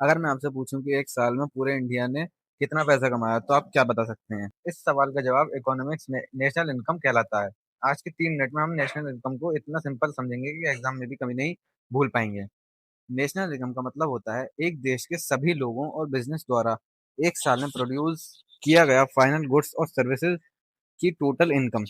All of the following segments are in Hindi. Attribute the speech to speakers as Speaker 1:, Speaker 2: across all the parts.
Speaker 1: अगर मैं आपसे पूछूं कि एक साल में पूरे इंडिया ने कितना पैसा कमाया तो आप क्या बता सकते हैं? इस सवाल का जवाब इकोनॉमिक्स में नेशनल इनकम कहलाता है। आज के 3 मिनट में हम नेशनल इनकम को इतना सिंपल समझेंगे कि एग्जाम में भी कभी नहीं भूल पाएंगे। नेशनल इनकम का मतलब होता है एक देश के सभी लोगों और बिजनेस द्वारा एक साल में प्रोड्यूस किया गया फाइनल गुड्स और सर्विसेज की टोटल इनकम।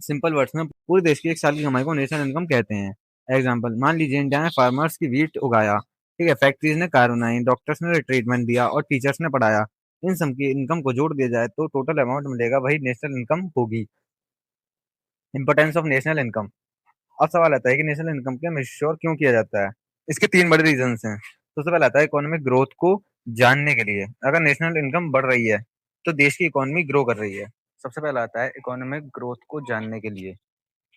Speaker 1: सिंपल वर्ड्स में पूरे देश की एक साल की कमाई को नेशनल इनकम कहते हैं। एग्जाम्पल, मान लीजिए इंडिया में फार्मर्स की वीट उगाया, ठीक है, फैक्ट्रीज ने कार बनाई, डॉक्टर्स ने ट्रीटमेंट दिया और टीचर्स ने पढ़ाया। इन सब की इनकम को जोड़ दिया जाए तो टोटल अमाउंट मिलेगा, वही नेशनल इनकम होगी। Importance of national income. अब सवाल आता है कि नेशनल इनकम के मेश्योर क्यों किया जाता है? इसके 3 बड़े रीजंस हैं। सबसे पहला आता है इकोनॉमिक ग्रोथ को जानने के लिए। अगर नेशनल इनकम बढ़ रही है तो देश की इकोनॉमी ग्रो कर रही है। सबसे पहला आता है इकोनॉमिक ग्रोथ को जानने के लिए।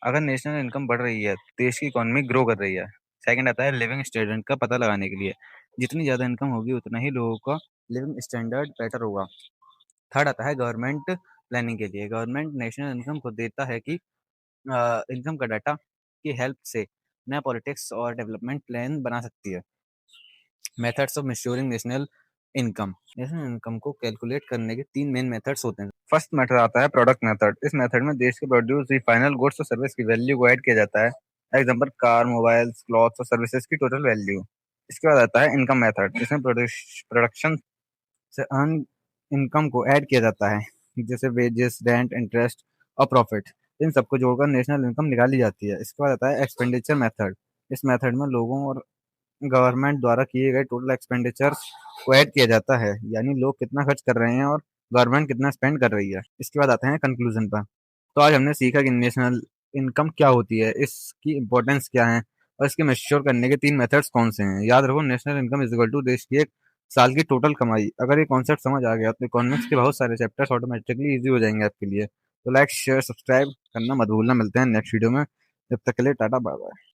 Speaker 1: अगर नेशनल इनकम बढ़ रही है, देश की इकोनॉमी ग्रो कर रही है। सेकंड आता है लिविंग स्टैंडर्ड का पता लगाने के लिए। जितनी ज़्यादा इनकम होगी उतना ही लोगों का लिविंग स्टैंडर्ड बेटर होगा। थर्ड आता है गवर्नमेंट प्लानिंग के लिए। गवर्नमेंट नेशनल इनकम को देता है कि इनकम का डाटा की हेल्प से नया पॉलिटिक्स और डेवलपमेंट प्लान बना सकती है। Methods of maturing national income. National income को कैलकुलेट करने के 3 मेन मेथड्स होते हैं। फर्स्ट मेथड आता है प्रोडक्ट मेथड। इस मेथड में देश के प्रोड्यूस हुई फाइनल गुड्स और सर्विस की वैल्यू को ऐड किया जाता है। एग्जाम्पल, कार, मोबाइल्स, क्लॉथ्स और सर्विसेज की टोटल वैल्यू। इसके बाद आता है इनकम मेथड। इसमें प्रोडक्शन से अर्न इनकम को ऐड किया जाता है, जैसे वेजेस, रेंट, इंटरेस्ट और प्रॉफिट। इन सबको जोड़कर नेशनल इनकम निकाली जाती है। इसके बाद आता है एक्सपेंडिचर मेथड। इस मेथड में लोगों और गवर्नमेंट द्वारा किए गए टोटल एक्सपेंडिचर्स को ऐड किया जाता है, यानी लोग कितना खर्च कर रहे हैं और गवर्नमेंट कितना स्पेंड कर रही है। इसके बाद आते हैं कंक्लूजन पर। तो आज हमने सीखा कि नेशनल इनकम क्या होती है, इसकी इंपॉर्टेंस क्या है और इसके मेश्योर करने के 3 मेथड्स कौन से हैं। याद रखो, national income is equal to देश की एक साल की टोटल कमाई। अगर ये कॉन्सेप्ट समझ आ गया तो इकोनॉमिक्स के बहुत सारे चैप्टर्स ऑटोमेटिकली इजी हो जाएंगे आपके लिए। तो लाइक, शेयर, सब्सक्राइब करना मत भूलना। मिलते हैं नेक्स्ट वीडियो में। जब तक के लिए टाटा, बाय बाय।